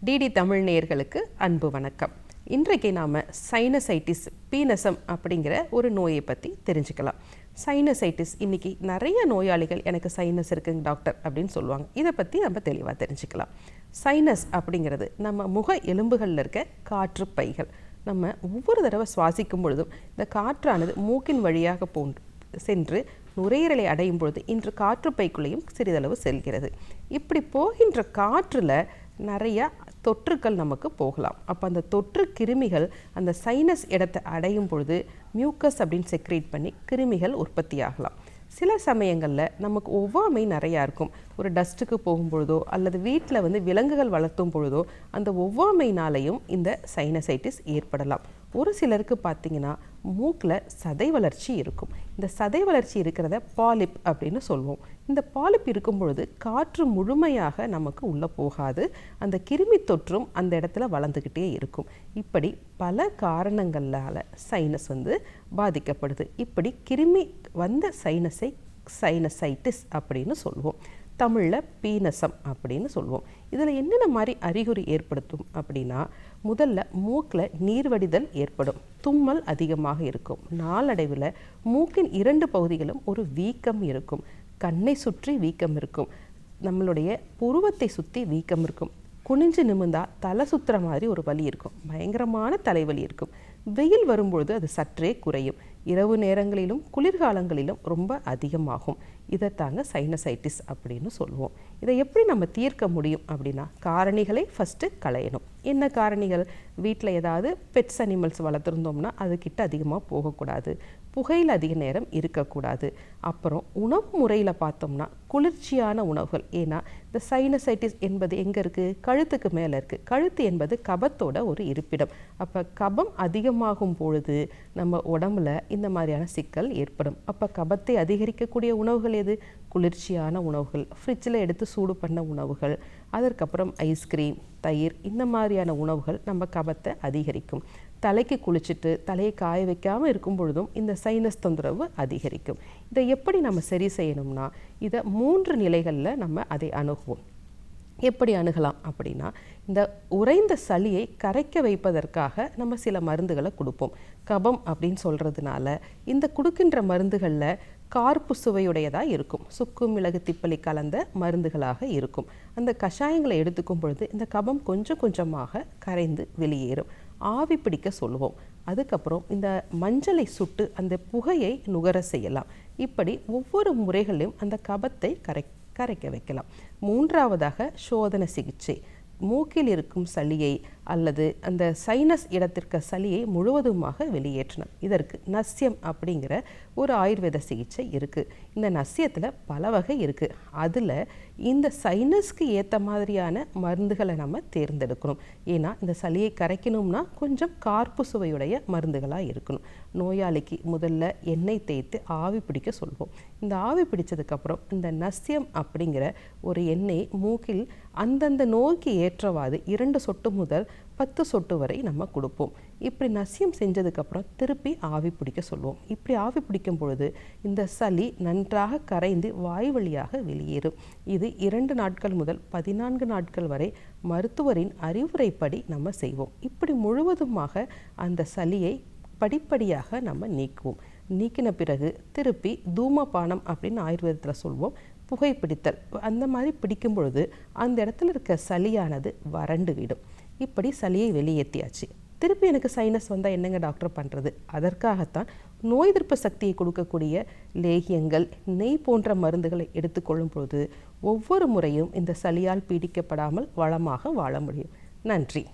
DD Tamil நேயர்களுக்கு அன்பு வணக்கம். இன்றைக்கு நாம் சைனசைட்டிஸ் பீனசம் அப்படிங்கிற ஒரு நோயை பற்றி தெரிஞ்சுக்கலாம். சைனசைட்டிஸ் இன்றைக்கி நிறைய நோயாளிகள் எனக்கு சைனஸ் இருக்குங்க டாக்டர் அப்படின்னு சொல்லுவாங்க. இதை பற்றி நம்ம தெளிவாக தெரிஞ்சுக்கலாம். சைனஸ் அப்படிங்கிறது நம்ம முக எலும்புகளில் இருக்க காற்று பைகள். நம்ம ஒவ்வொரு தடவை சுவாசிக்கும் பொழுதும் இந்த காற்றானது மூக்கின் வழியாக சென்று நுரையீரலை அடையும் பொழுது இன்று காற்றுப்பைக்குள்ளேயும் சிறிதளவு செல்கிறது. இப்படி போகின்ற காற்றில் நிறைய தொற்றுக்கள் நமக்கு போகலாம். அப்போ அந்த தொற்று கிருமிகள் அந்த சைனஸ் இடத்தை அடையும் பொழுது மியூக்கஸ் அப்படின்னு செக்ரேட் பண்ணி கிருமிகள் உற்பத்தி ஆகலாம். சில சமயங்களில் நமக்கு ஒவ்வாமை நிறையா இருக்கும். ஒரு டஸ்ட்டுக்கு போகும்பொழுதோ அல்லது வீட்டில் விலங்குகள் வளர்த்தும் பொழுதோ அந்த ஒவ்வாமைனாலையும் இந்த சைனசைட்டிஸ் ஏற்படலாம். ஒரு சிலருக்கு பார்த்திங்கன்னா மூக்கில் சதை வளர்ச்சி இருக்கும். இந்த சதை வளர்ச்சி இருக்கிறத பாலிப் அப்படின்னு சொல்லுவோம். இந்த பாலிப் இருக்கும் பொழுது காற்று முழுமையாக நமக்கு உள்ளே போகாது. அந்த கிருமி தொற்றும் அந்த இடத்துல வளர்ந்துக்கிட்டே இருக்கும். இப்படி பல காரணங்களால் சைனஸ் பாதிக்கப்படுது. இப்படி கிருமி வந்த சைனஸை சைனசைட்டிஸ் அப்படின்னு சொல்லுவோம். தமிழில் பீனசம் அப்படின்னு சொல்லுவோம். இதில் என்னென்ன மாதிரி அறிகுறி ஏற்படுத்தும் அப்படின்னா, முதல்ல மூக்கில் நீர்வடிதல் ஏற்படும், தும்மல் அதிகமாக இருக்கும், நாளடைவில் மூக்கின் 2 பகுதிகளும் ஒரு வீக்கம் இருக்கும், கண்ணை சுற்றி வீக்கம் இருக்கும், நம்மளுடைய புருவத்தை சுற்றி வீக்கம் இருக்கும், குனிஞ்சு நிமிர்ந்தா தலை சுற்றுற மாதிரி ஒரு வலி இருக்கும், பயங்கரமான தலைவலி இருக்கும். வெயில் வரும்பொழுது அது சற்றே குறையும். இரவு நேரங்களிலும் குளிர்காலங்களிலும் ரொம்ப அதிகமாகும். இதைத்தாங்க சைனசைட்டிஸ் அப்படின்னு சொல்லுவோம். இதை எப்படி நம்ம தீர்க்க முடியும் அப்படின்னா, காரணிகளை ஃபஸ்ட்டு களையணும். என்ன காரணிகள்? வீட்டில் ஏதாவது பெட்ஸ் அனிமல்ஸ் வளர்த்துருந்தோம்னா அதுக்கிட்ட அதிகமாக போகக்கூடாது, புகையில் அதிக நேரம் இருக்கக்கூடாது. அப்புறம் உணவு முறையில் பார்த்தோம்னா குளிர்ச்சியான உணவுகள். ஏன்னா இந்த சைனசைட்டிஸ் என்பது எங்கே இருக்குது? கழுத்துக்கு மேலே இருக்குது. கழுத்து என்பது கபத்தோட ஒரு இருப்பிடம். அப்போ கபம் அதிகமாகும் பொழுது நம்ம உடம்புல இந்த மாதிரியான சிக்கல் ஏற்படும். அப்போ கபத்தை அதிகரிக்கக்கூடிய உணவுகள் எது? குளிர்ச்சியான உணவுகள், ஃப்ரிட்ஜில் எடுத்து சூடு பண்ண உணவுகள், அதற்கப்புறம் ஐஸ்கிரீம், தயிர், இந்த மாதிரியான உணவுகள் நம்ம கபத்தை அதிகரிக்கும். தலைக்கு குளிச்சுட்டு தலையை காய வைக்காமல் இருக்கும் பொழுதும் இந்த சைனஸ் தொந்தரவு அதிகரிக்கும். இதை எப்படி நம்ம சரி செய்யணும்னா, இதை 3 நிலைகளில் நம்ம அதை அணுகுவோம். எப்படி அணுகலாம் அப்படின்னா, இந்த உறைந்த சளியை கரைக்க வைப்பதற்காக நம்ம சில மருந்துகளை கொடுப்போம். கபம் அப்படின்னு சொல்கிறதுனால இந்த கொடுக்கின்ற மருந்துகளில் கார்ப்பு சுவையுடையதாக இருக்கும். சுக்கு மிளகு திப்பலி கலந்த மருந்துகளாக இருக்கும். அந்த கஷாயங்களை எடுத்துக்கும் பொழுது இந்த கபம் கொஞ்சம் கொஞ்சமாக கரைந்து வெளியேறும். ஆவி பிடிக்க சொல்லுவோம். அதுக்கப்புறம் இந்த மஞ்சளை சுட்டு அந்த புகையை நுகர செய்யலாம். இப்படி ஒவ்வொரு முறைகளிலும் அந்த கபத்தை கரைக்க வைக்கலாம். 3ஆவதாக சோதனை சிகிச்சை. மூக்கில் இருக்கும் சளியை அல்லது அந்த சைனஸ் இடத்திற்கு சளியை முழுவதுமாக வெளியேற்றணும். இதற்கு நஸ்யம் அப்படிங்கிற ஒரு ஆயுர்வேத சிகிச்சை இருக்குது. இந்த நஸ்யத்தில் பல வகை இருக்குது. அதில் இந்த சைனஸ்க்கு ஏற்ற மாதிரியான மருந்துகளை நம்ம தேர்ந்தெடுக்கணும். ஏன்னா இந்த சளியை கரைக்கணும்னா கொஞ்சம் கார்ப்பு சுவையுடைய மருந்துகளாக இருக்கணும். நோயாளிக்கு முதல்ல எண்ணெய் தேய்த்து ஆவி பிடிக்க சொல்வோம். இந்த ஆவி பிடிச்சதுக்கப்புறம் இந்த நஸ்யம் அப்படிங்கிற ஒரு எண்ணெய் மூக்கில் அந்தந்த நோய்க்கு ஏற்றவாது 2 சொட்டு முதல் 10 சொட்டு வரை நம்ம கொடுப்போம். இப்படி நசியம் செஞ்சதுக்கப்புறம் திருப்பி ஆவி பிடிக்க சொல்லுவோம். இப்படி ஆவி பிடிக்கும் பொழுது இந்த சளி நன்றாக கரைந்து வாய் வழியாக வெளியேறும். இது 2 நாட்கள் முதல் 14 நாட்கள் வரை மருத்துவரின் அறிவுரைப்படி நம்ம செய்வோம். இப்படி முழுவதுமாக அந்த சளியை படிப்படியாக நம்ம நீக்குவோம். நீக்கின பிறகு திருப்பி தூமபானம் அப்படின்னு ஆயுர்வேதத்தில் சொல்வோம், புகைப்பிடித்தல். அந்த மாதிரி பிடிக்கும் பொழுது அந்த இடத்துல இருக்க சளியானது வறண்டு விடும். இப்படி சளியை வெளியேற்றியாச்சு. திருப்பி எனக்கு சைனஸ் வந்தால் என்னங்க டாக்டர் பண்ணுறது? அதற்காகத்தான் நோய் எதிர்ப்பு சக்தியை கொடுக்கக்கூடிய லேகியங்கள், நெய் போன்ற மருந்துகளை எடுத்துக்கொள்ளும் பொழுது ஒவ்வொரு முறையும் இந்த சளியால் பீடிக்கப்படாமல் வளமாக வாழ முடியும். நன்றி.